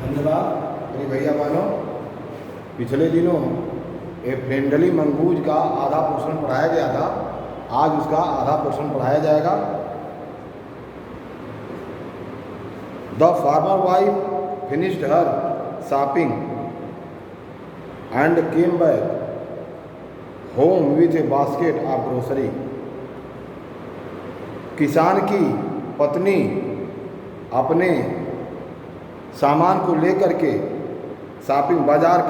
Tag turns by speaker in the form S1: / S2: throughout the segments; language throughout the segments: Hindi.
S1: धन्यवाद मेरे भैया बहनों। पिछले दिनों एक फ्रेंडली मंगूज का आधा पोर्शन पढ़ाया गया था, आज उसका आधा पोर्शन पढ़ाया जाएगा। The farmer wife finished her shopping and came back home with A basket of grocery. किसान की पत्नी अपने सामान को लेकर के शॉपिंग बाजार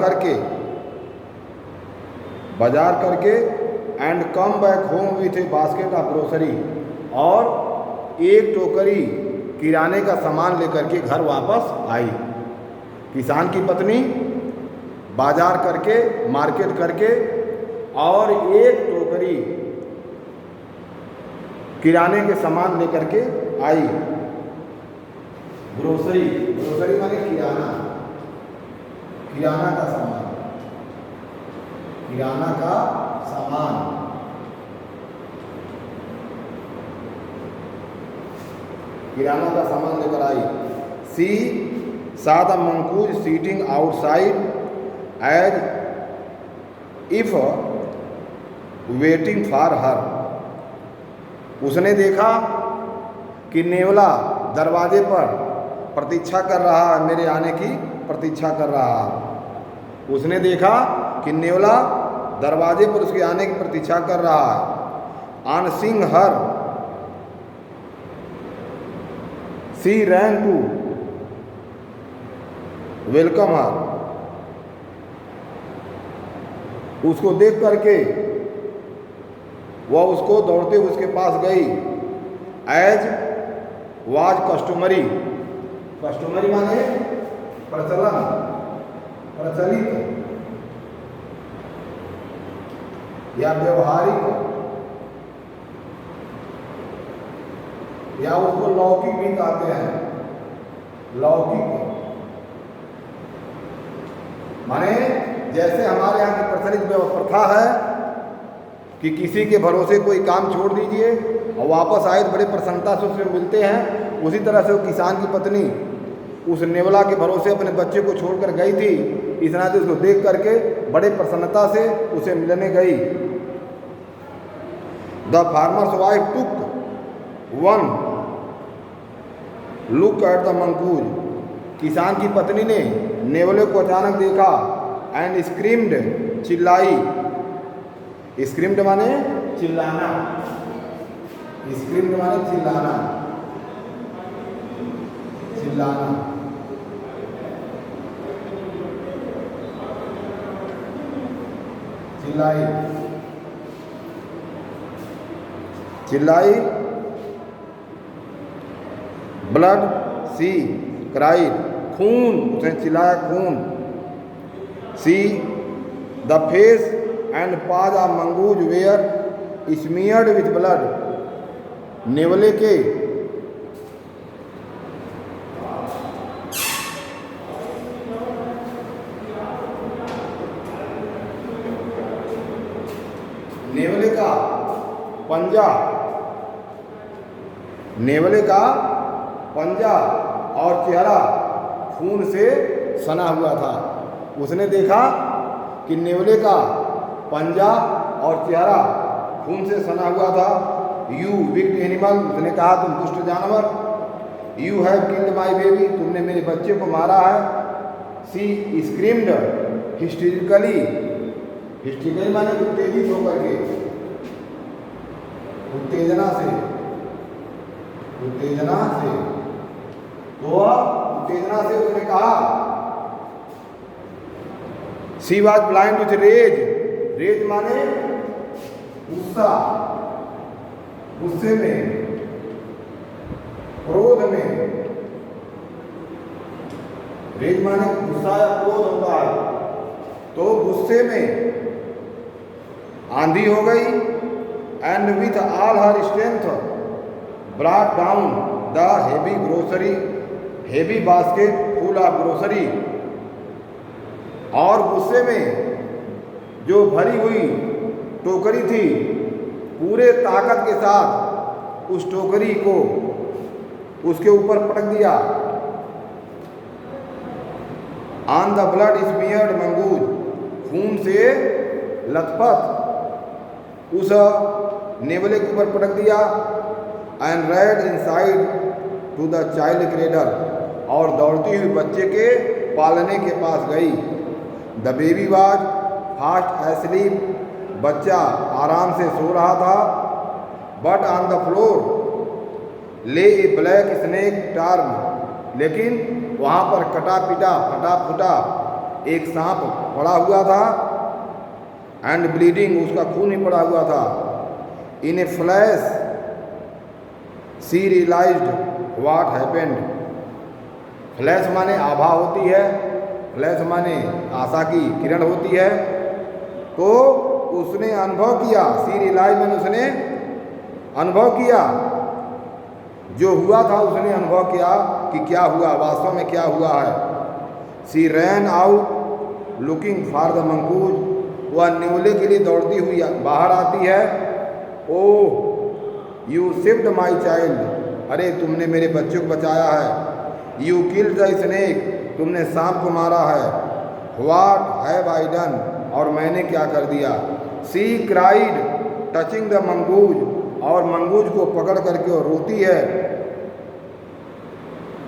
S1: करके and come back home with A basket of grocery, और एक टोकरी किराने का सामान लेकर के घर वापस आई। किसान की पत्नी बाजार करके मार्केट करके और एक टोकरी किराने के सामान लेकर के आई। ग्रोसरी माने किराना का सामान, किराना का सामान लेकर आई। सी saw the mongoose sitting outside as if waiting for her। उसने देखा कि नेवला दरवाजे पर प्रतीक्षा कर रहा है, मेरे आने की प्रतीक्षा कर रहा है। उसने देखा कि नेवला दरवाजे पर उसके आने की प्रतीक्षा कर रहा है। On seeing her she ran to welcome her. उसको देख करके वह उसको दौड़ते हुए उसके पास गई। एज वाज कस्टमरी माने प्रचलित या व्यवहारिक, या उसको लौकिक भी कहते हैं। लौकिक माने जैसे हमारे यहाँ की प्रचलित प्रथा है कि किसी के भरोसे कोई काम छोड़ दीजिए और वापस आए तो बड़े प्रसन्नता से उससे मिलते हैं, उसी तरह से वो किसान की पत्नी उस नेवला के भरोसे अपने बच्चे को छोड़कर गई थी। इस तरह से उसको देख करके बड़े प्रसन्नता से उसे मिलने गई। The farmer's wife took one look at the mongoose. किसान की पत्नी ने नेवले को अचानक देखा एंड स्क्रीम्ड, चिल्लाई। स्क्रीम्ड माने चिल्लाना, स्क्रीम्ड माने चिल्लाना, चिल्लाई। ब्लड सी क्राइड, खून, उसने चिल्लाया खून। See the face and paws of mongoose were smeared with blood. नेवले के पंजा और चेहरा खून से सना हुआ था। उसने देखा कि नेवले का पंजा और चेहरा खून से सना हुआ था। यू विक्ड एनिमल, उसने कहा तुम दुष्ट जानवर। You have killed my baby, तुमने मेरे बच्चे को मारा है। सी स्क्रीम्ड हिस्टेरिकली माने उत्तेजित होकर के, उत्तेजना से उसने कहा। She was blind with rage माने गुस्सा, गुस्से में, क्रोध में। रेज माने गुस्सा या क्रोध होता है, तो गुस्से में आंधी हो गई। And with all her strength brought down the heavy basket full of grocery. और गुस्से में जो भरी हुई टोकरी थी, पूरे ताकत के साथ उस टोकरी को उसके ऊपर पटक दिया। On the blood smeared mongoose, खून से लथपथ उस नेवले के ऊपर पटक दिया। And raced inside to the child cradle, और दौड़ती हुई बच्चे के पालने के पास गई। The baby was fast asleep, बच्चा आराम से सो रहा था। बट ऑन द फ्लोर ले ए ब्लैक स्नेक टार्म, लेकिन वहाँ पर कटा पिटा फटा फुटा एक सांप पड़ा हुआ था। एंड ब्लीडिंग, उसका खून ही पड़ा हुआ था। In a flash she realised what happened. Flash माने आभा होती है, फ्लैश माने आशा की किरण होती है। तो उसने अनुभव किया, शी रियलाइज्ड माने उसने अनुभव किया, जो हुआ था उसने अनुभव किया कि क्या हुआ, वास्तव में क्या हुआ है। She ran out looking for the mongoose, वह नेवले के लिए दौड़ती हुई बाहर आती है। Oh you saved my child, अरे तुमने मेरे बच्चे को बचाया है। यू किल्ड द स्नेक, तुमने सांप को मारा है। व्हाट हैव आई डन, और मैंने क्या कर दिया। She cried touching the mongoose, और मंगूज को पकड़ करके वो रोती है।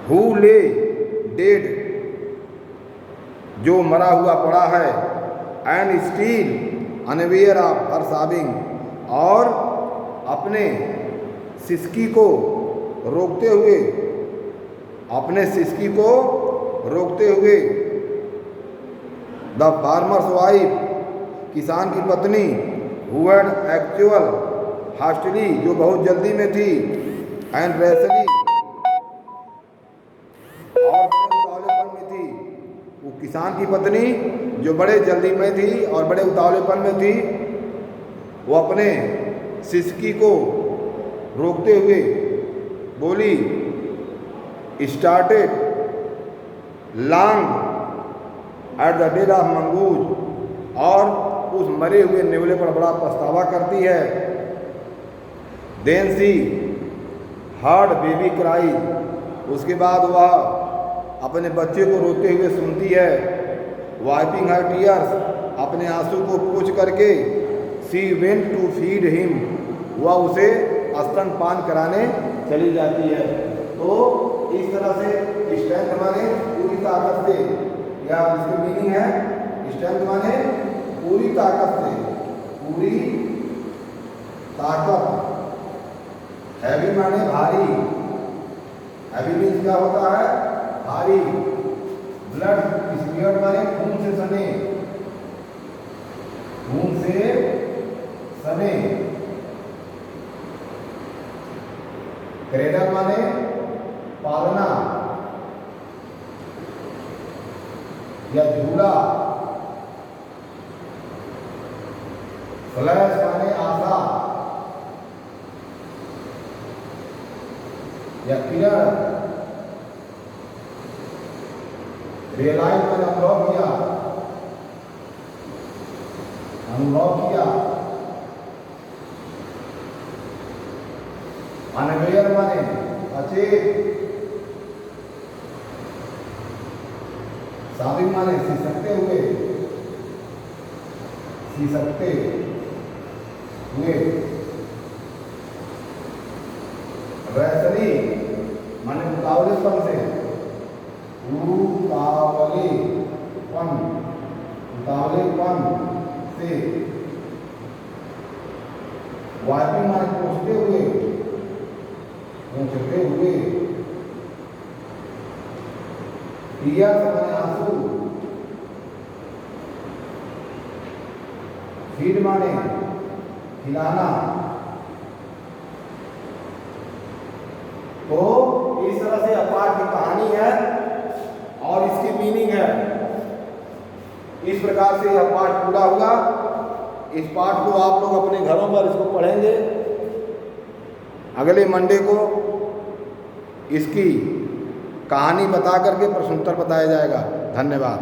S1: हु ले डेड, जो मरा हुआ पड़ा है। And steel unaware of her साबिंग, और अपने सिसकी को रोकते हुए, अपने सिसकी को रोकते हुए। द फार्मर्स वाइफ, किसान की पत्नी। हु हैड एक्चुअल हास्टली, जो बहुत जल्दी में थी। एंड रेसली, और उतावलेपन में थी। वो किसान की पत्नी जो बड़े जल्दी में थी और बड़े उतावलेपन में थी, वो अपने सिसकी को रोकते हुए बोली, started long at the dead of mongoose, और उस मरे हुए नेवले पर बड़ा पछतावा करती है। Then she heard baby cry, उसके बाद वह अपने बच्चे को रोते हुए सुनती है। वाइपिंग हर टीयर्स, अपने आंसू को पोंछ करके। She went to feed him, वह उसे स्तनपान कराने चली जाती है। तो इस तरह से स्ट्रेंथ माने पूरी ताकत से, या इसकी मीनिंग है स्ट्रेंथ माने पूरी ताकत से, पूरी ताकत। हैवी माने भारी, हैवी मीन्स क्या होता है, भारी। ब्लड स्मियर्ड माने खून से सने, खून से सने। क्रेडल माने पालना या झूला। फ्लैश माने आशा या किरण। रियलाइज मैंने अनुभव किया, अनुभव किया। अनवेयर माने अचेत। साबिक माने सिसकते हुए, सिसकते हुए। रैसली माने उतावलेपन से, उतावलेपन, उतावलेपन से। वाइपिंग माने पोंछते हुए, पोंछते हुए। टीयर्स माने आंसू। फीड माने खिलाना। तो इस तरह से अपार्ट की कहानी है और इसकी मीनिंग है। इस प्रकार से यह पाठ पूरा हुआ। इस पाठ को आप लोग अपने घरों पर इसको पढ़ेंगे। अगले मंडे को इसकी कहानी बता करके प्रश्नोत्तर बताया जाएगा। धन्यवाद।